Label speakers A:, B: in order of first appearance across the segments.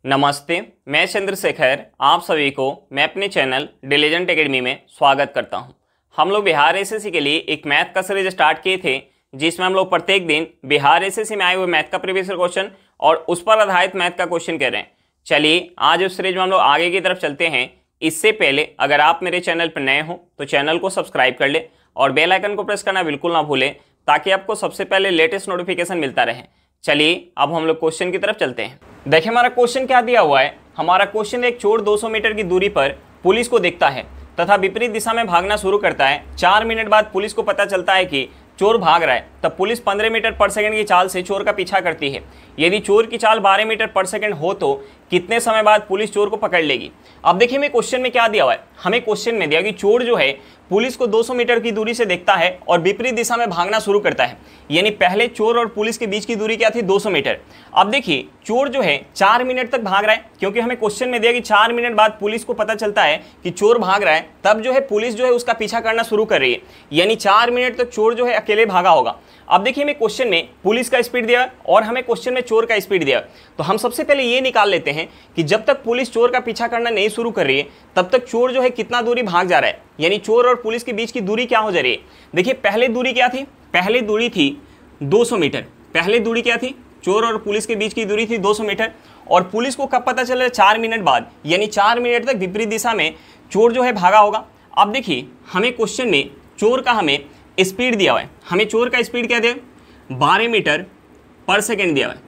A: नमस्ते, मैं चंद्रशेखर आप सभी को मैं अपने चैनल डिलीजेंट एकेडमी में स्वागत करता हूं। हम लोग बिहार एसएससी के लिए एक मैथ का सीरीज स्टार्ट किए थे, जिसमें हम लोग प्रत्येक दिन बिहार एसएससी में आए हुए मैथ का प्रीवियस क्वेश्चन और उस पर आधारित मैथ का क्वेश्चन कर रहे हैं। चलिए आज उस सीरीज में हम लोग आगे की तरफ चलते हैं। इससे पहले अगर आप मेरे चैनल पर नए हो तो चैनल को सब्सक्राइब कर ले और बेल आइकन को प्रेस करना बिल्कुल ना भूलें, ताकि आपको सबसे पहले लेटेस्ट नोटिफिकेशन मिलता रहे। चलिए अब हम लोग क्वेश्चन की तरफ चलते हैं। देखिए हमारा क्वेश्चन क्या दिया हुआ है। हमारा क्वेश्चन एक चोर 200 मीटर की दूरी पर पुलिस को देखता है तथा विपरीत दिशा में भागना शुरू करता है। 4 मिनट बाद पुलिस को पता चलता है कि चोर भाग रहा है। तब पुलिस 15 मीटर पर सेकंड की चाल से चोर का पीछा करती है। यदि चोर की चाल 12 मीटर पर सेकंड हो तो कितने समय बाद पुलिस चोर को पकड़ लेगी। अब देखिए हमें क्वेश्चन में क्या दिया हुआ है। हमें क्वेश्चन में दिया कि चोर जो है पुलिस को 200 मीटर की दूरी से देखता है और विपरीत दिशा में भागना शुरू करता है। यानी पहले चोर और पुलिस के बीच की दूरी क्या थी, 200 मीटर। अब देखिए चोर जो है 4 मिनट तक भाग रहा है, क्योंकि हमें क्वेश्चन में दिया कि 4 मिनट बाद पुलिस को पता चलता है कि चोर भाग रहा है। तब जो है पुलिस जो है उसका पीछा करना शुरू कर रही है, यानी 4 मिनट तक चोर जो है अकेले भागा होगा। अब देखिए हमें क्वेश्चन में पुलिस का स्पीड दिया है और हमें क्वेश्चन में चोर का स्पीड दिया है। तो हम सबसे पहले ये निकाल लेते हैं कि जब तक पुलिस चोर का पीछा करना नहीं शुरू कर रही है तब तक चोर जो है कितना दूरी भाग जा रहा है, यानी चोर और पुलिस के बीच की दूरी क्या हो जा रही है। देखिए पहले दूरी क्या थी, पहले दूरी थी 200 मीटर। पहले दूरी क्या थी, चोर और पुलिस के बीच की दूरी थी 200 मीटर। और पुलिस को कब पता चला, 4 मिनट बाद, यानी 4 मिनट तक विपरीत दिशा में चोर जो है भागा होगा। अब देखिए हमें क्वेश्चन में चोर का हमें स्पीड दिया हुआ है। हमें चोर का स्पीड क्या दिया, 12 मीटर पर सेकेंड दिया हुआ है।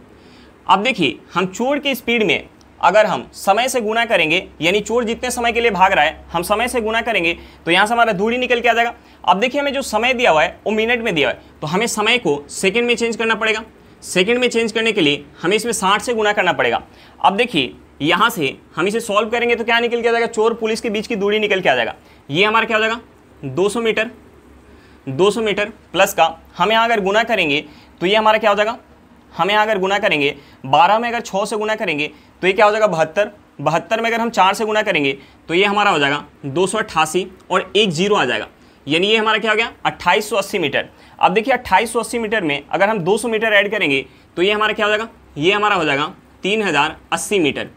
A: अब देखिए हम चोर की स्पीड में अगर हम समय से गुना करेंगे, यानी चोर जितने समय के लिए भाग रहा है हम समय से गुना करेंगे तो यहाँ से हमारा दूरी निकल के आ जाएगा। अब देखिए हमें जो समय दिया हुआ है वो मिनट में दिया हुआ है, तो हमें समय को सेकंड में चेंज करना पड़ेगा। सेकंड में चेंज करने के लिए हमें इसमें 60 से गुना करना पड़ेगा। अब देखिए यहाँ से हम इसे सॉल्व करेंगे तो क्या निकल के आ जाएगा, चोर पुलिस के बीच की दूरी निकल के आ जाएगा। ये हमारा क्या हो जाएगा, 200 मीटर। 200 मीटर प्लस का हम यहाँ अगर गुना करेंगे तो ये हमारा क्या हो जाएगा, हम यहाँ अगर गुना करेंगे 12 में अगर 6 से गुना करेंगे तो ये क्या हो जाएगा 72। 72 में अगर हम 4 से गुना करेंगे तो ये हमारा हो जाएगा 288 और एक जीरो आ जाएगा, यानी ये हमारा क्या हो गया 2880 मीटर। अब देखिए 2880 मीटर में अगर हम 200 मीटर ऐड करेंगे तो ये हमारा क्या हो जाएगा, ये हमारा हो जाएगा 3080 मीटर।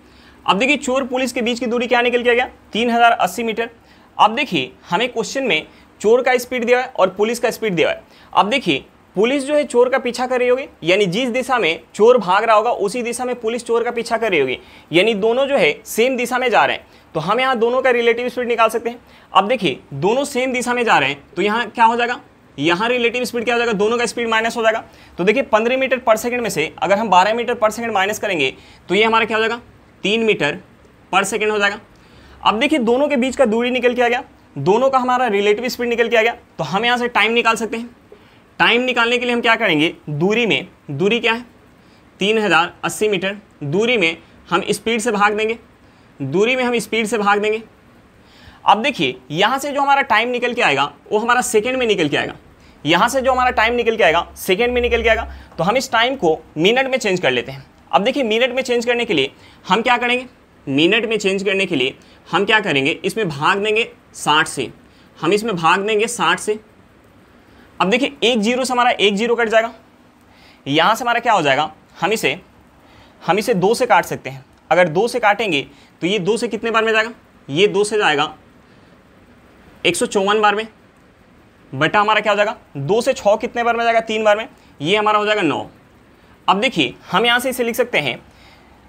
A: अब देखिए चोर पुलिस के बीच की दूरी क्या निकल के आ गया, 3080 मीटर। अब देखिए हमें क्वेश्चन में चोर का स्पीड दिया है और पुलिस का स्पीड दिया है। अब देखिए पुलिस जो है चोर का पीछा कर रही होगी, यानी जिस दिशा में चोर भाग रहा होगा उसी दिशा में पुलिस चोर का पीछा कर रही होगी, यानी दोनों जो है सेम दिशा में जा रहे हैं। तो हम यहाँ दोनों का रिलेटिव स्पीड निकाल सकते हैं। अब देखिए दोनों सेम दिशा में जा रहे हैं तो यहाँ क्या हो जाएगा, यहाँ रिलेटिव स्पीड क्या हो जाएगा, दोनों का स्पीड माइनस हो जाएगा। तो देखिए 15 मीटर पर सेकंड में से अगर हम 12 मीटर पर सेकंड माइनस करेंगे तो ये हमारा क्या हो जाएगा, 3 मीटर पर सेकंड हो जाएगा। अब देखिए दोनों के बीच का दूरी निकल के आ गया, दोनों का हमारा रिलेटिव स्पीड निकल के आ गया। तो हम यहाँ से टाइम निकाल सकते हैं। टाइम निकालने के लिए हम क्या करेंगे, दूरी में, दूरी क्या है 3080 मीटर, दूरी में हम स्पीड से भाग देंगे, दूरी में हम स्पीड से भाग देंगे। अब देखिए यहाँ से जो हमारा टाइम निकल के आएगा वो हमारा सेकंड में निकल के आएगा। यहाँ से जो हमारा टाइम निकल के आएगा सेकंड में निकल के आएगा। तो हम इस टाइम को मिनट में चेंज कर लेते हैं। अब देखिए मिनट में चेंज करने के लिए हम क्या करेंगे, मिनट में चेंज करने के लिए हम क्या करेंगे, इसमें भाग देंगे 60 से, हम इसमें भाग देंगे 60 से। अब देखिए एक जीरो से हमारा एक जीरो कट जाएगा, यहाँ से हमारा क्या हो जाएगा, हम इसे 2 से काट सकते हैं। अगर 2 से काटेंगे तो ये 2 से कितने बार में जाएगा, ये 2 से जाएगा 154 बार में, बटा हमारा क्या हो जाएगा 2 से 6 कितने बार में जाएगा, 3 बार में, ये हमारा हो जाएगा 9। अब देखिए हम यहाँ से इसे लिख सकते हैं,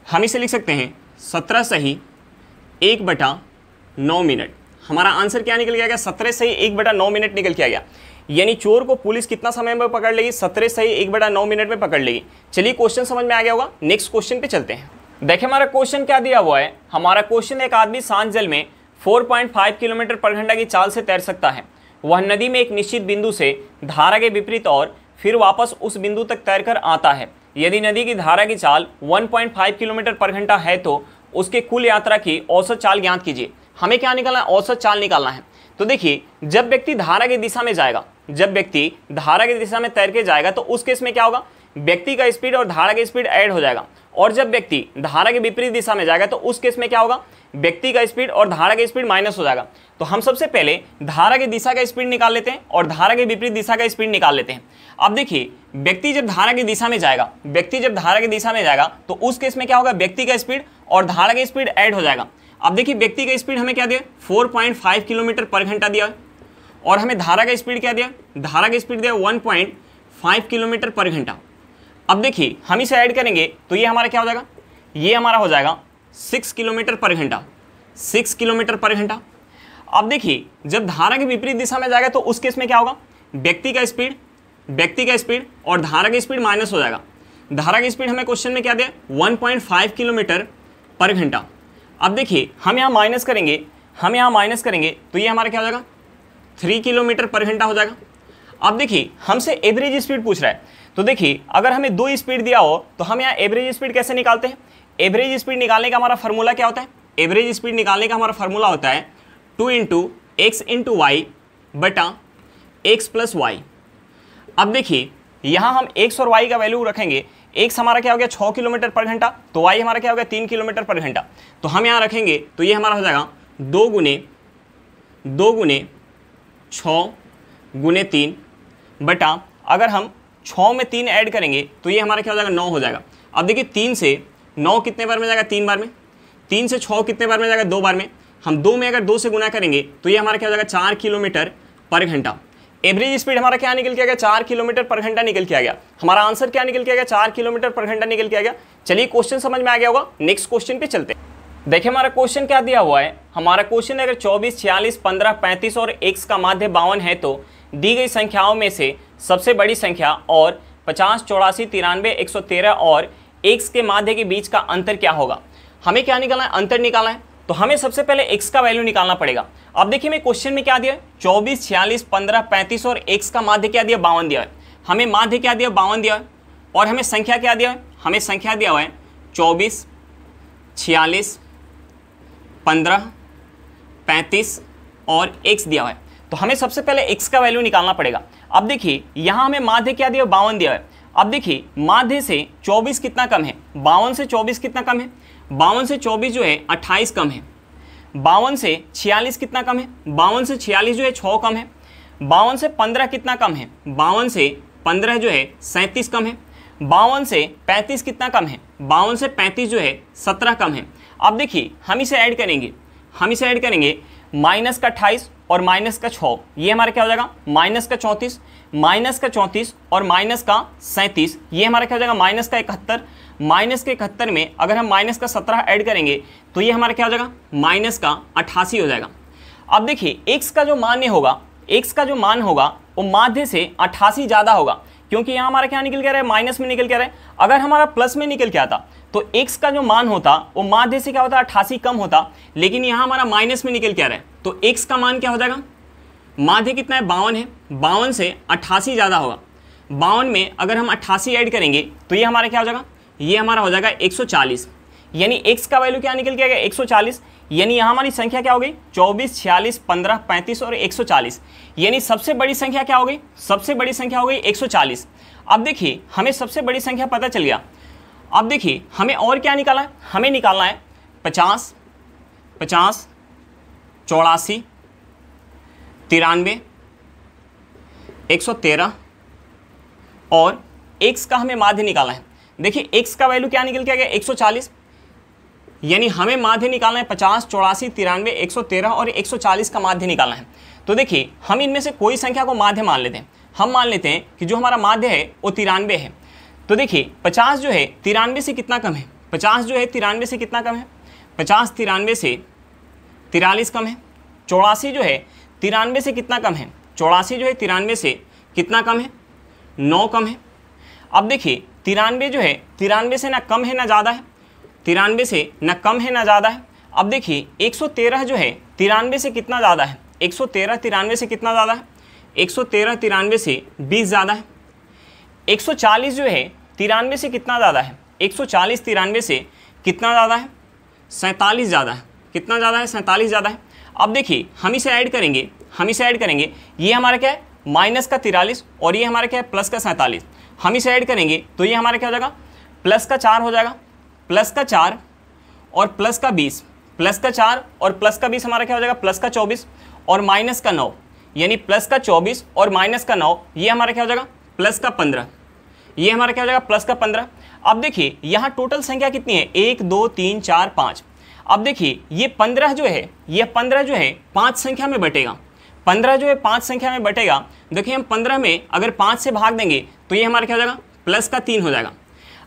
A: हम इसे लिख सकते हैं 17 सही 1/9 मिनट। हमारा आंसर क्या निकल गया, 17 सही 1/9 मिनट निकल के आ गया। यानी चोर को पुलिस कितना समय में पकड़ लेगी, 17 सही 1/9 मिनट में पकड़ लेगी। चलिए क्वेश्चन समझ में आ गया होगा, नेक्स्ट क्वेश्चन पे चलते हैं। देखिए हमारा क्वेश्चन क्या दिया हुआ है। हमारा क्वेश्चन, एक आदमी शांत जल में 4.5 किलोमीटर पर घंटा की चाल से तैर सकता है। वह नदी में एक निश्चित बिंदु से धारा के विपरीत और फिर वापस उस बिंदु तक तैरकर आता है। यदि नदी की धारा की चाल 1.5 किलोमीटर पर घंटा है तो उसके कुल यात्रा की औसत चाल ज्ञात कीजिए। हमें क्या निकालना है, औसत चाल निकालना है। तो देखिए जब व्यक्ति धारा की दिशा में जाएगा, जब व्यक्ति धारा की दिशा में तैर के जाएगा तो उस केस में क्या होगा, व्यक्ति का स्पीड और धारा की स्पीड ऐड हो जाएगा, और जब व्यक्ति धारा के विपरीत दिशा में जाएगा तो उस केस में क्या होगा, व्यक्ति का स्पीड और धारा की स्पीड माइनस हो जाएगा। तो हम सबसे पहले धारा की दिशा का स्पीड निकाल लेते हैं और धारा के विपरीत दिशा का स्पीड निकाल लेते हैं। अब देखिए, व्यक्ति जब धारा की दिशा में जाएगा, तो उस केस में क्या होगा, व्यक्ति का स्पीड और धारा की स्पीड ऐड हो जाएगा। अब देखिए, व्यक्ति का स्पीड हमें क्या दिया, 4.5 किलोमीटर पर घंटा दिया है, और हमें धारा का स्पीड क्या दिया, धारा की स्पीड दिया 1.5 किलोमीटर पर घंटा। अब देखिए, हम इसे ऐड करेंगे तो ये हमारा क्या हो जाएगा, ये हमारा हो जाएगा 6 किलोमीटर पर घंटा, 6 किलोमीटर पर घंटा। अब देखिए, जब धारा के विपरीत दिशा में जाएगा तो उस केस में क्या होगा, व्यक्ति का स्पीड और धारा की स्पीड माइनस हो जाएगा। धारा की स्पीड हमें क्वेश्चन में क्या दिया, 1.5 किलोमीटर पर घंटा। अब देखिए, हम यहाँ माइनस करेंगे तो ये हमारा क्या हो जाएगा, 3 किलोमीटर पर घंटा हो जाएगा। अब देखिए, हमसे एवरेज स्पीड पूछ रहा है, तो देखिए अगर हमें 2 स्पीड दिया हो तो हम यहाँ एवरेज स्पीड कैसे निकालते हैं। एवरेज स्पीड निकालने का हमारा फार्मूला क्या होता है, एवरेज स्पीड निकालने का हमारा फार्मूला होता है 2 × x × y बटा x + y। अब देखिए, यहाँ हम x और y का वैल्यू रखेंगे। x हमारा क्या हो गया, 6 किलोमीटर पर घंटा, तो y हमारा क्या हो गया, 3 किलोमीटर पर घंटा। तो हम यहाँ रखेंगे तो ये हमारा हो जाएगा 2 × 6 × 3 बटा, अगर हम 6 में 3 ऐड करेंगे तो ये हमारा क्या हो जाएगा, 9 हो जाएगा। अब देखिए, 3 से 9 कितने बार में जाएगा, 3 बार में। 3 से 6 कितने बार में जाएगा, 2 बार में। हम 2 में अगर 2 से गुना करेंगे तो ये हमारा क्या हो जाएगा, 4 किलोमीटर पर घंटा। एवरेज स्पीड हमारा क्या निकल के आ गया, 4 किलोमीटर पर घंटा निकल के आ गया। हमारा आंसर क्या निकल के आ गया, 4 किलोमीटर पर घंटा निकल के आ गया। चलिए, क्वेश्चन समझ में आ गया होगा, नेक्स्ट क्वेश्चन पे चलते हैं। देखिए, हमारा क्वेश्चन क्या दिया हुआ है। हमारा क्वेश्चन अगर 24, 46, 15, 35 और x का माध्य 52 है तो दी गई संख्याओं में से सबसे बड़ी संख्या और 50, 84, 93, 113 और x के माध्य के बीच का अंतर क्या होगा। हमें क्या निकालना है, अंतर निकालना है। तो हमें सबसे पहले x का वैल्यू निकालना पड़ेगा। अब देखिए, मैं क्वेश्चन में क्या दिया है, 24, 46, 15, 35 और x का माध्य क्या दिया, 52 दिया है। हमें माध्य क्या दिया, 52 दिया है, और हमें संख्या क्या दिया है, हमें संख्या दिया हुआ है 24, 46, 15, 35 और x दिया हुआ है। तो हमें सबसे पहले x का वैल्यू निकालना पड़ेगा। अब देखिए, यहाँ हमें माध्य क्या दिया, 52 दिया है। अब देखिए, माध्य से 24 कितना कम है, 52 से 24 कितना कम है, 52 से 24 जो है 28 कम है। 52 से 46 कितना कम है, 52 से 46 जो है 6 कम है। 52 से 15 कितना कम है, 52 से 15 जो है 37 कम है। 52 से 35 कितना कम है, 52 से 35 जो है 17 कम है। अब देखिए, हम इसे ऐड करेंगे माइनस का 28 और माइनस का 6, ये हमारा क्या हो जाएगा, माइनस का 34 और माइनस का 37, ये हमारा क्या हो जाएगा, माइनस का 71। माइनस के 71 में अगर हम माइनस का 17 ऐड करेंगे तो ये हमारा क्या हो जाएगा, माइनस का 88 हो जाएगा। अब देखिए, x का जो मान होगा वो माध्य से 88 ज़्यादा होगा, क्योंकि यहाँ हमारा क्या निकल के रहा है, माइनस में निकल के रहा है। अगर हमारा प्लस में निकल के आता तो x का जो मान होता वो माध्य से क्या होता, 88 कम होता, लेकिन यहाँ हमारा माइनस में निकल के आ रहा है। तो x का मान क्या हो जाएगा, माध्य कितना है, 52 है, 52 से 88 ज़्यादा होगा। 52 में अगर हम 88 ऐड करेंगे तो ये हमारा क्या हो जाएगा, ये हमारा हो जाएगा 140। यानी x का वैल्यू क्या निकल के आ गया, 140। यानी यहाँ हमारी संख्या क्या हो गई, 24, 46, 15, 35 और 140। यानी सबसे बड़ी संख्या क्या हो गई, सबसे बड़ी संख्या हो गई 140। अब देखिए, हमें सबसे बड़ी संख्या पता चल गया। अब देखिए, हमें और क्या निकालना है, हमें निकालना है 50, 84, 93, 113 और x का हमें माध्य निकालना है। देखिए, x का वैल्यू क्या निकल के आ गया, 140। यानी हमें माध्य निकालना है 50, 84, 93, 113 और 140 का माध्य निकालना है। तो देखिए, हम इनमें से कोई संख्या को माध्य मान लेते हैं। हम मान लेते हैं कि जो हमारा माध्य है वो 93 है। तो देखिए, 50 जो है 93 से कितना कम है, 50 जो है 93 से कितना कम है, 50 93 से 43 कम है। 84 जो है 93 से कितना कम है, 84 जो है 93 से कितना कम है, 9 कम है। अब देखिए, 93 जो है 93 से ना कम है ना ज़्यादा है, 93 से ना कम है ना ज़्यादा है। अब देखिए, 113 जो है 93 से कितना ज़्यादा है, 113 93 से कितना ज़्यादा है, 113 93 से 20 ज़्यादा है। 140 जो है 93 से कितना ज़्यादा है, 140 93 से कितना ज़्यादा है, 47 ज़्यादा है। कितना ज़्यादा है, 47 ज़्यादा है। अब देखिए, हम इसे ऐड करेंगे, ये हमारा क्या है, माइनस का 43 और ये हमारा क्या है, प्लस का 47। हम इसे ऐड करेंगे तो ये हमारा क्या हो जाएगा, प्लस का 4 हो जाएगा, प्लस का 4 और प्लस का 20, प्लस का 4 और प्लस का 20 हमारा क्या हो जाएगा, प्लस का 24 और माइनस का 9, यानी प्लस का 24 और माइनस का 9, ये हमारा क्या हो जाएगा, प्लस का 15, ये हमारा क्या हो जाएगा, प्लस का 15। अब देखिए यहाँ टोटल संख्या कितनी है, 1 2 3 4 5। अब देखिए ये 15 जो है, ये 15 जो है 5 संख्या में बटेगा, 15 जो है 5 संख्या में बटेगा। देखिए हम 15 में अगर 5 से भाग देंगे तो ये हमारा क्या हो जाएगा, प्लस का 3 हो जाएगा।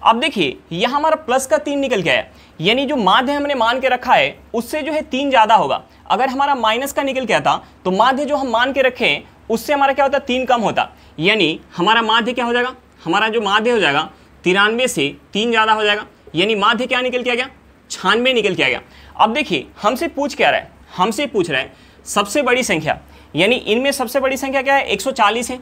A: अब देखिए यहाँ हमारा प्लस का 3 निकल के आया, यानी जो माध्य हमने मान के रखा है उससे जो है 3 ज़्यादा होगा। अगर हमारा माइनस का निकल के आता तो माध्य जो हम मान के रखे हैं उससे हमारा क्या होता, 3 कम होता, यानी हमारा माध्य क्या हो जाएगा, हमारा जो माध्य हो जाएगा 93 से 3 ज़्यादा हो जाएगा, यानी माध्य क्या निकल के आ गया, 96 निकल के आ गया। अब देखिए हमसे पूछ क्या रहा है, हमसे पूछ रहा है सबसे बड़ी संख्या, यानी इनमें सबसे बड़ी संख्या क्या है, 140 है,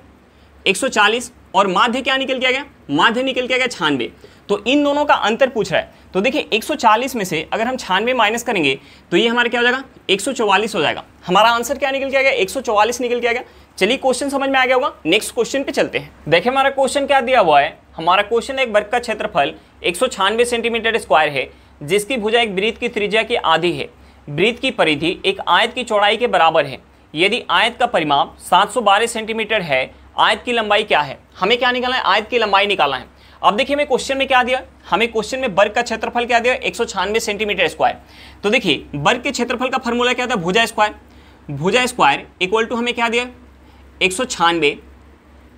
A: 140 और माध्य क्या निकल के आ गया, माध्य निकल के आ गया 96। तो इन दोनों का अंतर पूछ रहा है। तो देखिए 140 में से अगर हम 96 माइनस करेंगे तो ये हमारा क्या हो जाएगा, 144 हो जाएगा। हमारा आंसर क्या निकल के आ गया, 144 निकल के आ गया। चलिए क्वेश्चन समझ में आ गया होगा, नेक्स्ट क्वेश्चन पे चलते हैं। देखिए हमारा क्वेश्चन क्या दिया हुआ है, हमारा क्वेश्चन एक वर्ग का क्षेत्रफल 196 सेंटीमीटर स्क्वायर है, जिसकी भुजा एक वृत्त की त्रिज्या की आधी है। वृत्त की परिधि एक आयत की चौड़ाई के बराबर है। यदि आयत का परिमाप 712 सेंटीमीटर है, आयत की लंबाई क्या है। हमें क्या निकालना है, आयत की लंबाई निकालना है। अब देखिए हमें क्वेश्चन में क्या दिया, हमें क्वेश्चन में वर्ग का क्षेत्रफल क्या दिया, 196 सेंटीमीटर स्क्वायर। तो देखिए वर्ग के क्षेत्रफल का फॉर्मूला क्या था, भुजा स्क्वायर। भुजा स्क्वायर इक्वल टू हमें क्या दिया, 196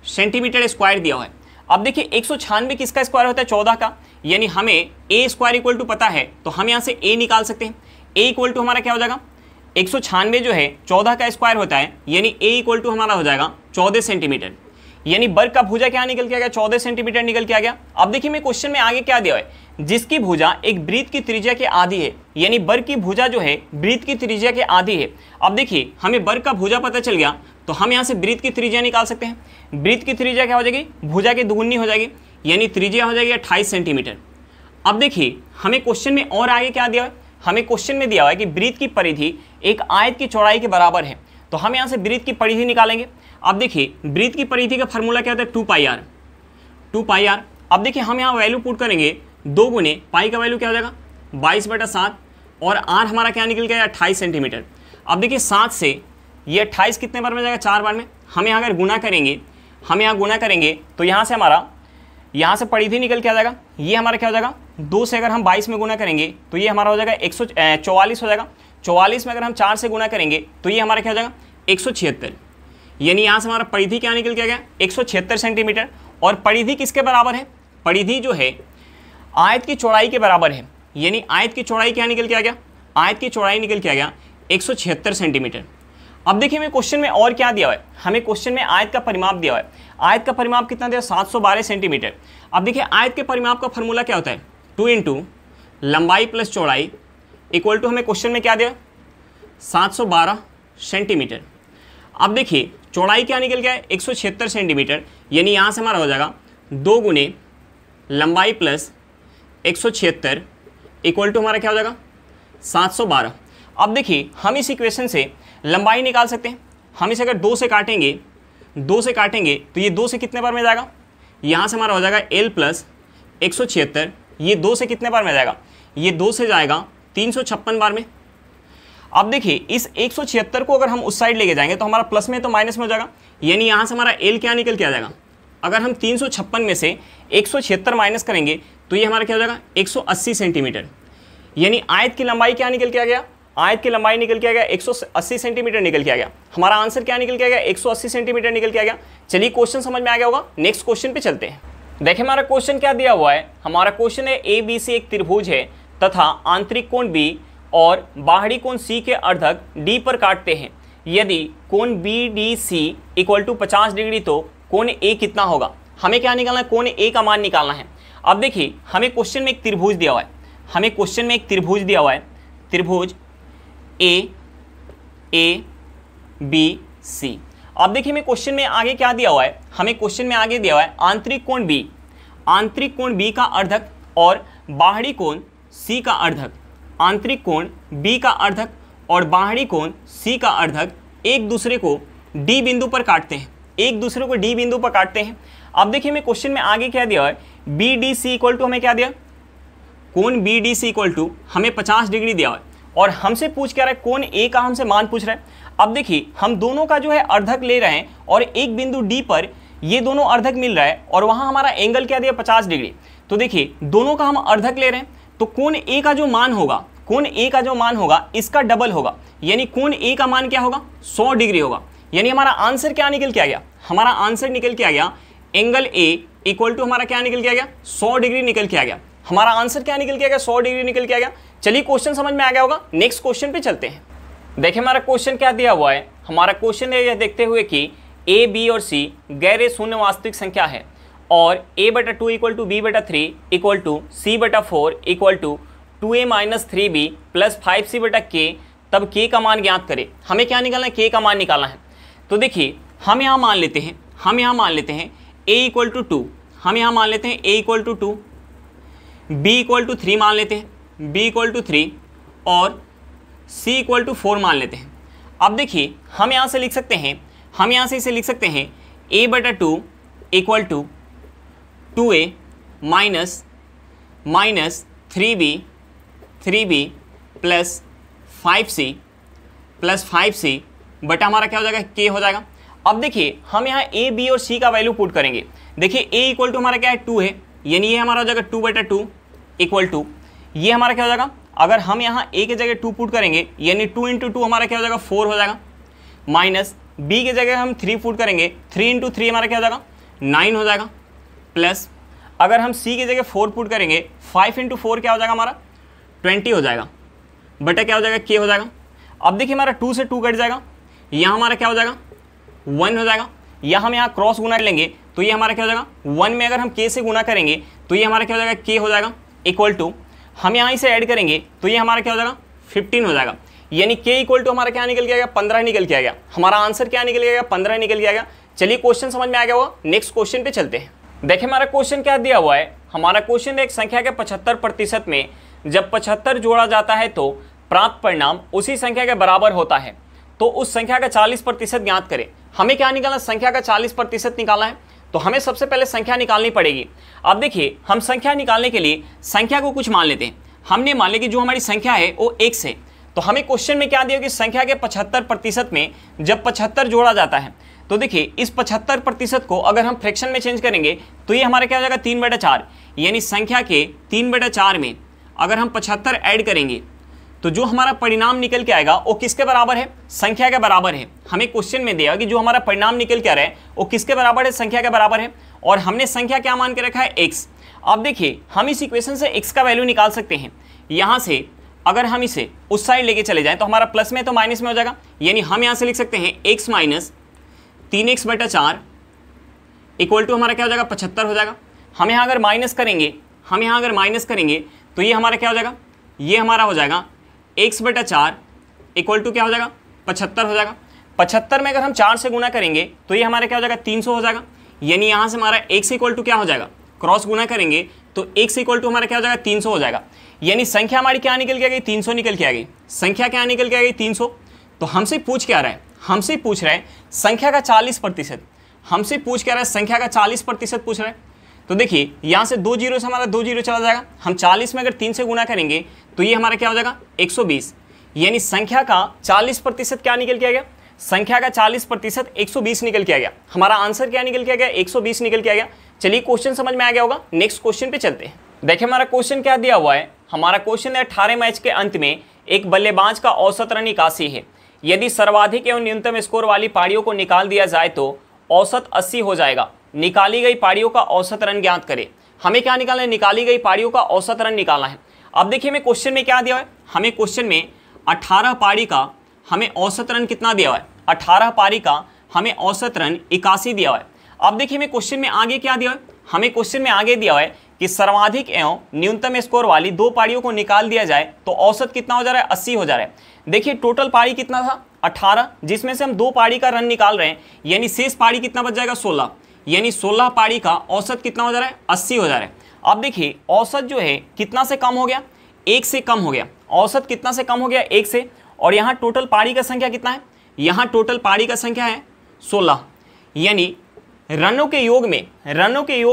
A: सेंटीमीटर स्क्वायर दिया हुआ है। अब देखिए 196 किसका स्क्वायर होता है, 14 का, यानी हमें ए स्क्वायर इक्वल टू पता है तो हम यहाँ से ए निकाल सकते हैं। ए इक्वल टू हमारा क्या हो जाएगा, 196 जो है 14 का स्क्वायर होता है, यानी ए इक्वल टू हमारा हो जाएगा 14 सेंटीमीटर, यानी वर्ग का भुजा क्या निकल के आ गया, 14 सेंटीमीटर निकल के आ गया। अब देखिए मैं क्वेश्चन में आगे क्या दिया है, जिसकी भुजा एक वृत्त की त्रिज्या के आधी है, यानी वर्ग की भुजा जो है वृत्त की त्रिज्या के आधी है। अब देखिए हमें वर्ग का भुजा पता चल गया तो हम यहाँ से वृत्त की त्रिज्या निकाल सकते हैं। वृत्त की त्रिज्या क्या हो जाएगी, भुजा की दुगुनी हो जाएगी, यानी त्रिज्या हो जाएगी 28 सेंटीमीटर। अब देखिए हमें क्वेश्चन में और आगे क्या दिया है, हमें क्वेश्चन में दिया हुआ है कि वृत्त की परिधि एक आयत की चौड़ाई के बराबर है, तो हम यहाँ से वृत्त की परिधि निकालेंगे। अब देखिए वृत्त की परिधि का फॉर्मूला क्या होता है, 2πr, 2πr। अब देखिए हम यहाँ वैल्यू पुट करेंगे, 2 गुने पाई का वैल्यू क्या हो जाएगा 22/7 और r हमारा क्या निकल गया 28 सेंटीमीटर। अब देखिए 7 से ये 28 कितने बार में जाएगा, 4 बार में। हम यहाँ अगर गुना करेंगे, हम यहाँ गुना करेंगे तो यहाँ से हमारा यहाँ से परिधि निकल के आ जाएगा, ये हमारा क्या हो जाएगा 2 से अगर हम 22 में गुना करेंगे तो ये हमारा हो जाएगा 144 हो जाएगा। 44 में अगर हम 4 से गुना करेंगे तो ये हमारा क्या हो जाएगा 176, यानी यहाँ से हमारा परिधि क्या निकल के आ गया 176 सेंटीमीटर। और परिधि किसके बराबर है, परिधि जो है आयत की चौड़ाई के बराबर है, यानी आयत की चौड़ाई क्या निकल के आ गया, आयत की चौड़ाई निकल के आ गया 176 सेंटीमीटर। अब देखिए हमें क्वेश्चन में और क्या दिया हुआ है, हमें क्वेश्चन में आयत का परिमाप दिया हुआ है। आयत का परिमाप कितना दिया, 712 सेंटीमीटर। अब देखिए आयत के परिमाप का फॉर्मूला क्या होता है, 2 इंटू लंबाई प्लस चौड़ाई इक्वल टू हमें क्वेश्चन में क्या दिया 712 सेंटीमीटर। अब देखिए चौड़ाई क्या निकल गया है 176 सेंटीमीटर, यानी यहाँ से हमारा हो जाएगा 2 गुने लंबाई प्लस 176 इक्वल टू हमारा क्या हो जाएगा 712। अब देखिए हम इस इक्वेशन से लंबाई निकाल सकते हैं। हम इसे अगर 2 से काटेंगे, 2 से काटेंगे तो ये 2 से कितने बार में जाएगा, यहाँ से हमारा हो जाएगा l प्लस 176, ये 2 से कितने बार में जाएगा, ये 2 से जाएगा 356 बार में। अब देखिए इस 176 को अगर हम उस साइड लेके जाएंगे तो हमारा प्लस में तो माइनस में हो जाएगा, यानी यहाँ से हमारा l क्या निकल के आ जाएगा। अगर हम 356 में से 176 माइनस करेंगे तो ये हमारा क्या हो जाएगा 180 सेंटीमीटर, यानी आयत की लंबाई क्या निकल के आ गया, आयत की लंबाई निकल के आ गया 180 सेंटीमीटर निकल के आ गया। हमारा आंसर क्या निकल के आ गया 180 सेंटीमीटर निकल के आ गया। चलिए क्वेश्चन समझ में आ गया होगा, नेक्स्ट क्वेश्चन पे चलते हैं। देखिए हमारा क्वेश्चन क्या दिया हुआ है, हमारा क्वेश्चन है ABC एक त्रिभुज है तथा आंतरिक कोण B और बाहरी कोण C के अर्धक D पर काटते हैं। यदि कोण BDC इक्वल टू 50 डिग्री तो कोण A कितना होगा। हमें क्या निकालना है, कोण A का मान निकालना है। अब देखिए हमें क्वेश्चन में एक त्रिभुज दिया हुआ है, हमें क्वेश्चन में एक त्रिभुज दिया हुआ है, त्रिभुज ABC। अब देखिए हमें क्वेश्चन में आगे क्या दिया हुआ है, हमें क्वेश्चन में आगे दिया हुआ है आंतरिक कोण B, आंतरिक कोण B का अर्धक और बाहरी कोण C का अर्धक। आंतरिक कोण B का अर्धक और बाहरी कोण C का अर्धक एक दूसरे को D बिंदु पर काटते हैं। एक दूसरे को डी बिंदु पर काटते हैं। अब देखिए हमें क्वेश्चन में आगे क्या दिया है, B D C equal to, हमें क्या दिया, कोण B D C equal to हमें 50 डिग्री दिया है और हमसे पूछ क्या रहा है, कोण ए का हमसे मान पूछ रहा है। अब देखिए हम दोनों का जो है अर्धक ले रहे हैं और एक बिंदु डी पर ये दोनों अर्धक मिल रहा है और वहां हमारा एंगल क्या दिया, 50 डिग्री। तो देखिए दोनों का हम अर्धक ले रहे हैं तो कोण ए का जो मान होगा, कोण ए का जो मान होगा इसका डबल होगा, यानी कोण ए का मान क्या होगा, 100 डिग्री होगा। यानी हमारा आंसर क्या निकल के आ गया, हमारा आंसर निकल के आ गया एंगल ए इक्वल टू हमारा क्या निकल के आ गया, 100 डिग्री निकल के आ गया। हमारा आंसर क्या निकल के आ गया, 100 डिग्री निकल के आ गया। चलिए क्वेश्चन समझ में आ गया होगा, नेक्स्ट क्वेश्चन पे चलते हैं। देखिए हमारा क्वेश्चन क्या दिया हुआ है, हमारा क्वेश्चन है यह देखते हुए कि ए बी और सी गैर शून्य वास्तविक संख्या है और a/2 equal to b/3 equal to c/4 equal to 2a-3b plus 5c/k, तब k का मान ज्ञात करें। हमें क्या निकालना है, k का मान निकालना है। तो देखिए हम यहाँ मान लेते हैं a इक्वल टू 2, हम यहाँ मान लेते हैं a equal to 2, b equal to 3 मान लेते हैं, b इक्वल टू 3 और c इक्वल टू 4 मान लेते हैं। अब देखिए हम यहाँ से लिख सकते हैं, हम यहाँ से इसे लिख सकते हैं a/2 equal to 2a minus 3b plus 5c बटा हमारा क्या हो जाएगा, k हो जाएगा। अब देखिए हम यहाँ a b और c का वैल्यू पुट करेंगे। देखिए a इक्वल टू हमारा क्या है, 2 है, यानी ये हमारा हो जाएगा 2/2 इक्वल टू, ये हमारा क्या हो जाएगा, अगर हम यहाँ a की जगह 2 पुट करेंगे यानी 2 × 2 हमारा क्या हो जाएगा, 4 हो जाएगा, माइनस b की जगह हम 3 पुट करेंगे, 3 × 3 हमारा क्या हो जाएगा, 9 हो जाएगा, प्लस अगर हम c की जगह 4 पुट करेंगे, 5 × 4 क्या हो जाएगा हमारा, 20 हो जाएगा, बटा क्या हो जाएगा, k हो जाएगा। अब देखिए हमारा 2 से 2 कट जाएगा, यहाँ हमारा क्या हो जाएगा, 1 हो जाएगा। या हम यहाँ क्रॉस गुना लेंगे तो ये हमारा क्या हो जाएगा, 1 में अगर हम k से गुना करेंगे तो ये हमारा क्या हो जाएगा, k हो जाएगा, इक्वल टू हम यहाँ इसे ऐड करेंगे तो ये हमारा क्या हो जाएगा, 15 हो जाएगा। यानी k इक्वल टू हमारा क्या निकल के आएगा, 15 निकल के आ गया। हमारा आंसर क्या निकल के आएगा, 15 निकल के आएगा। चलिए क्वेश्चन समझ में आ गया होगा, नेक्स्ट क्वेश्चन पे चलते हैं। देखिए हमारा क्वेश्चन क्या दिया हुआ है, हमारा क्वेश्चन एक संख्या के 75% में जब 75 जोड़ा जाता है तो प्राप्त परिणाम उसी संख्या के बराबर होता है, तो उस संख्या का 40% ज्ञात करें। हमें क्या निकालना, संख्या का 40% निकालना है, तो हमें सबसे पहले संख्या निकालनी पड़ेगी। अब देखिए हम संख्या निकालने के लिए संख्या को कुछ मान लेते हैं। हमने मान लिया कि जो हमारी संख्या है वो x है, तो हमें क्वेश्चन में क्या दिया कि संख्या के 75% में जब 75 जोड़ा जाता है, तो देखिए इस 75% को अगर हम फ्रैक्शन में चेंज करेंगे तो ये हमारा क्या हो जाएगा, 3/4, यानी संख्या के 3/4 में अगर हम 75 ऐड करेंगे तो जो हमारा परिणाम निकल के आएगा वो किसके बराबर है, संख्या के बराबर है। हमें क्वेश्चन में दिया कि जो हमारा परिणाम निकल के आ रहा है वो किसके बराबर है, संख्या के बराबर है, और हमने संख्या क्या मान के रखा है, x। अब देखिए हम इस इक्वेशन से x का वैल्यू निकाल सकते हैं। यहाँ से अगर हम इसे उस साइड लेके चले जाएं तो हमारा प्लस में तो माइनस में हो जाएगा, यानी हम यहाँ से लिख सकते हैं x minus 3x/4 equal to हमारा क्या हो जाएगा, 75 हो जाएगा। हम यहाँ अगर माइनस करेंगे तो ये हमारा क्या हो जाएगा, ये हमारा हो जाएगा x/4 इक्वल टू क्या हो जाएगा, 75 हो जाएगा। 75 में अगर हम 4 से गुना करेंगे तो ये हमारा क्या हो जाएगा, 300 हो जाएगा। यानी यहाँ से हमारा x इक्वल टू क्या हो जाएगा, क्रॉस गुना करेंगे तो x इक्वल टू हमारा क्या हो जाएगा, 300 हो जाएगा। यानी संख्या हमारी क्या निकल के आ गई, 300 निकल के आ गई। संख्या क्या निकल के आ गई, 300। तो हमसे पूछ क्या रहा है, हमसे पूछ रहा है संख्या का 40%, हमसे पूछ क्या रहा है, संख्या का 40% पूछ रहा है। तो देखिए यहाँ से 2 जीरो से हमारा 2 जीरो चला जाएगा। हम 40 में अगर 3 से गुना करेंगे तो ये हमारा क्या हो जाएगा, 120। यानी संख्या का 40% क्या निकल के आ गया, संख्या का 40% 120 निकल के आ गया। हमारा आंसर क्या निकल के आ गया, 120 निकल के आ गया। चलिए क्वेश्चन समझ में आ गया होगा, नेक्स्ट क्वेश्चन पे चलते हैं। देखिए हमारा क्वेश्चन क्या दिया हुआ है, हमारा क्वेश्चन है 18 मैच के अंत में एक बल्लेबाज का औसत रन 81 है। यदि सर्वाधिक एवं न्यूनतम स्कोर वाली पारियों को निकाल दिया जाए तो औसत 80 हो जाएगा। निकाली गई पारियों का औसत रन ज्ञात करें। हमें क्या निकालना है, निकाली गई पारियों का औसत रन निकालना है। अब देखिए हमें क्वेश्चन में क्या दिया है, हमें क्वेश्चन में 18 पारी का हमें औसत रन कितना दिया हुआ है, 18 पारी का हमें औसत रन 81 दिया हुआ है। अब देखिए हमें क्वेश्चन में आगे क्या दिया है, हमें क्वेश्चन में आगे दिया हुआ है कि सर्वाधिक एवं न्यूनतम स्कोर वाली 2 पारियों को निकाल दिया जाए तो औसत कितना हो जा रहा है, 80 हो जा रहा है। देखिए टोटल पारी कितना था, 18, जिसमें से हम 2 पारी का रन निकाल रहे हैं, यानी शेष पारी कितना बच जाएगा, 16। यानी 16 पारी का औसत कितना हो जा रहा है, 80 हो जा रहा है। अब देखिए औसत जो है कितना से कम हो गया, 1 से कम हो गया। औसत कितना से कम हो गया, 1 से। और यहाँ टोटल पारी का संख्या कितना है, यहाँ टोटल पारी का संख्या है 16। यानी रनों के योग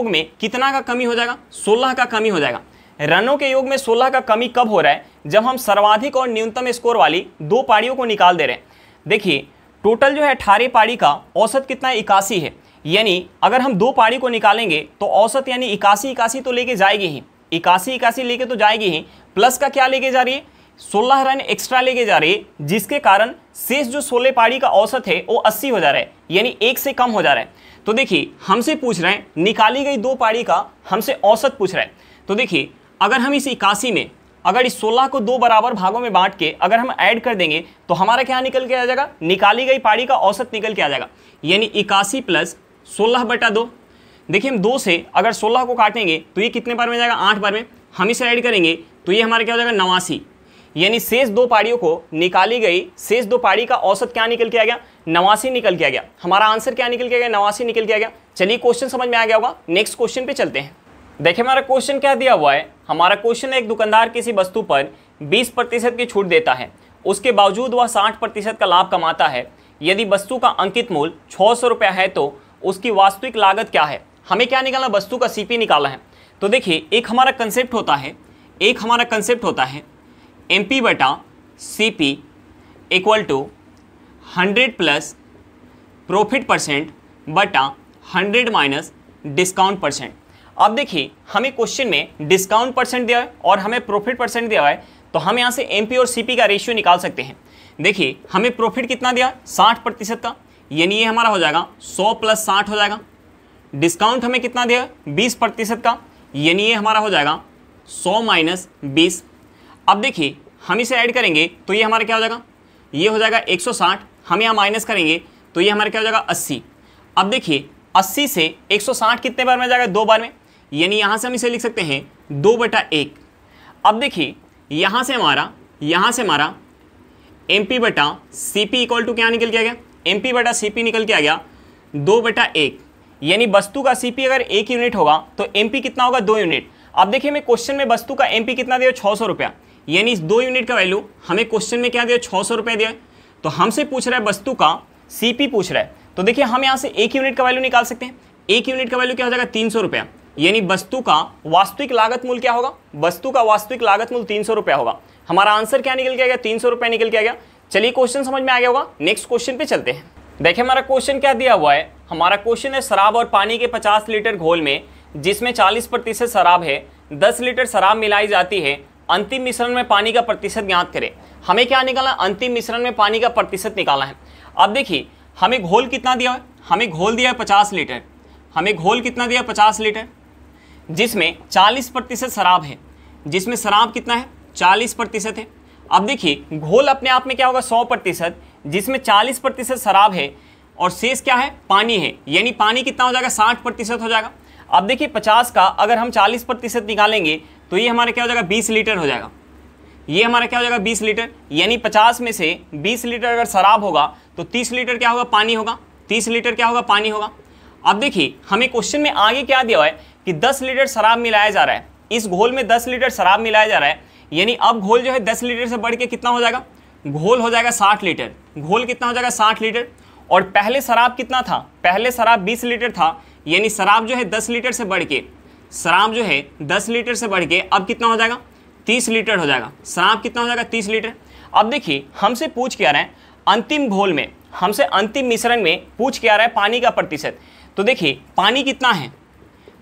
A: में कितना का कमी हो जाएगा, 16 का कमी हो जाएगा। रनों के योग में 16 का कमी कब हो रहा है, जब हम सर्वाधिक और न्यूनतम स्कोर वाली दो पारियों को निकाल दे रहे हैं। देखिए टोटल जो है 18 पारी का औसत कितना है, 81 है। यानी अगर हम दो पारी को निकालेंगे तो औसत यानी 81 तो लेके जाएगी ही, 81 लेके तो जाएगी ही, प्लस का क्या लेके जा रही है, 16 रन एक्स्ट्रा लेके जा रही है, जिसके कारण शेष जो 16 पारी का औसत है वो 80 हो जा रहा है, यानी 1 से कम हो जा रहा है। तो देखिए हमसे पूछ रहे हैं निकाली गई दो पारी का हमसे औसत पूछ रहा है। तो देखिए अगर हम इस 81 में अगर इस 16 को दो बराबर भागों में बांट के अगर हम ऐड कर देंगे तो हमारा क्या निकल के आ जाएगा, निकाली गई पारी का औसत निकल के आ जाएगा, यानी 81 प्लस 16/2। देखिए हम 2 से अगर 16 को काटेंगे तो ये कितने बार में जाएगा, 8 बार में। हम इसे ऐड करेंगे तो ये हमारा क्या हो जाएगा, 89। यानी शेष दो पारियों को निकाली गई शेष दो पारी का औसत क्या निकल के आ गया, 89 निकल के आ गया। हमारा आंसर क्या निकल के आ गया, 89 निकल के आ गया। चलिए क्वेश्चन समझ में आ गया होगा, नेक्स्ट क्वेश्चन पे चलते हैं। देखिए हमारा क्वेश्चन क्या दिया हुआ है, हमारा क्वेश्चन है एक दुकानदार किसी वस्तु पर 20% की छूट देता है, उसके बावजूद वह 60% का लाभ कमाता है। यदि वस्तु का अंकित मूल्य 600 रुपया है तो उसकी वास्तविक लागत क्या है। हमें क्या निकालना, वस्तु का सीपी निकालना है। तो देखिए एक हमारा कंसेप्ट होता है MP/CP equal to 100 plus profit percent बटा 100 माइनस डिस्काउंट परसेंट। अब देखिए हमें क्वेश्चन में डिस्काउंट परसेंट दिया है और हमें प्रॉफिट परसेंट दिया है, तो हम यहाँ से MP और CP का रेशियो निकाल सकते हैं। देखिए हमें प्रॉफिट कितना दिया, 60% का, यानी ये हमारा हो जाएगा 100 प्लस 60 हो जाएगा। डिस्काउंट हमें कितना दिया, 20% का, यानी ये हमारा हो जाएगा 100 माइनस 20। अब देखिए हम इसे ऐड करेंगे तो ये हमारा क्या हो जाएगा, ये हो जाएगा 160। हम यहाँ माइनस करेंगे तो ये हमारा क्या हो जाएगा 80। अब देखिए 80 से 160 कितने बार में जाएगा, 2 बार में, यानी यहाँ से हम इसे लिख सकते हैं 2/1। अब देखिए यहाँ से हमारा MP/CP इक्वल टू क्या निकल के आ गया, MP/CP निकल के आ गया 2/1। यानी वस्तु का CP अगर 1 यूनिट होगा तो MP कितना होगा, 2 यूनिट। अब देखिए मैं क्वेश्चन में वस्तु का MP कितना दिया, 600 रुपया, यानी इस 2 यूनिट का वैल्यू हमें क्वेश्चन में क्या दिया, 600 रुपये दिया। तो हमसे पूछ रहा है वस्तु का CP पूछ रहा है, तो देखिए हम यहाँ से 1 यूनिट का वैल्यू निकाल सकते हैं। 1 यूनिट का वैल्यू क्या हो जाएगा, 300 रुपया, यानी वस्तु का वास्तविक लागत मूल्य क्या होगा, वस्तु का वास्तविक लागत मूल्य 300 रुपया होगा। हमारा आंसर क्या निकल के आ गया, 300 रुपया निकल के आ गया। चलिए क्वेश्चन समझ में आ गया होगा, नेक्स्ट क्वेश्चन पे चलते हैं। देखिए हमारा क्वेश्चन क्या दिया हुआ है, हमारा क्वेश्चन है शराब और पानी के 50 लीटर घोल में जिसमें 40% शराब है, 10 लीटर शराब मिलाई जाती है, अंतिम मिश्रण में पानी का प्रतिशत ज्ञात करें। हमें क्या निकालना, अंतिम मिश्रण में पानी का प्रतिशत निकालना है। अब देखिए हमें घोल कितना दिया है, हमें घोल दिया है 50 लीटर, हमें घोल कितना दिया, 50 लीटर, जिसमें 40% शराब है, जिसमें शराब कितना है, 40% है। अब देखिए घोल अपने आप में क्या होगा, 100%, जिसमें 40% शराब है और शेष क्या है, पानी है, यानी पानी कितना हो जाएगा, 60% हो जाएगा। अब देखिए 50 का अगर हम 40% निकालेंगे तो ये हमारा क्या हो जाएगा, 20 लीटर हो जाएगा। ये हमारा क्या हो जाएगा, 20 लीटर, यानी 50 में से 20 लीटर अगर शराब होगा तो 30 लीटर क्या होगा, पानी होगा, 30 लीटर क्या होगा, पानी होगा। अब देखिए हमें क्वेश्चन में आगे क्या दिया हुआ है कि 10 लीटर शराब मिलाया जा रहा है, इस घोल में 10 लीटर शराब मिलाया जा रहा है, यानी अब घोल जो है 10 लीटर से बढ़ के कितना हो जाएगा, घोल हो जाएगा 60 लीटर, घोल कितना हो जाएगा, 60 लीटर। और पहले शराब कितना था, पहले शराब 20 लीटर था, यानी शराब जो है 10 लीटर से बढ़ के, शराब जो है 10 लीटर से बढ़ के अब कितना हो जाएगा, 30 लीटर हो जाएगा। शराब कितना हो जाएगा, 30 लीटर। अब देखिए हमसे पूछ के आ रहा है अंतिम घोल में, हमसे अंतिम मिश्रण में पूछ के आ रहा है पानी का प्रतिशत। तो देखिए पानी कितना है,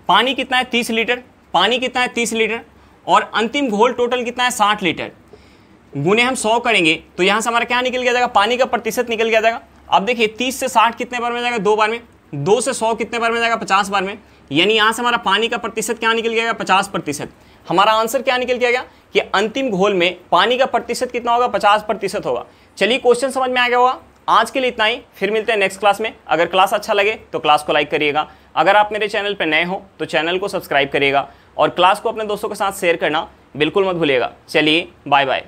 A: पानी कितना है, 30 लीटर, पानी कितना है, 30 लीटर, और अंतिम घोल टोटल कितना है, 60 लीटर। गुने हम 100 करेंगे तो यहाँ से हमारा क्या निकल गया जाएगा, पानी का प्रतिशत निकल गया जाएगा। अब देखिए 30 से 60 कितने बार में जाएगा, 2 बार में, 2 से 100 कितने बार में जाएगा, 50 बार में, यानी यहाँ से हमारा पानी का प्रतिशत क्या निकल गया, 50%। हमारा आंसर क्या निकल के आ गया कि अंतिम घोल में पानी का प्रतिशत कितना होगा, 50% होगा। चलिए क्वेश्चन समझ में आ गया होगा। आज के लिए इतना ही, फिर मिलते हैं नेक्स्ट क्लास में। अगर क्लास अच्छा लगे तो क्लास को लाइक करिएगा, अगर आप मेरे चैनल पर नए हो तो चैनल को सब्सक्राइब करिएगा और क्लास को अपने दोस्तों के साथ शेयर करना बिल्कुल मत भूलिएगा। चलिए बाय बाय।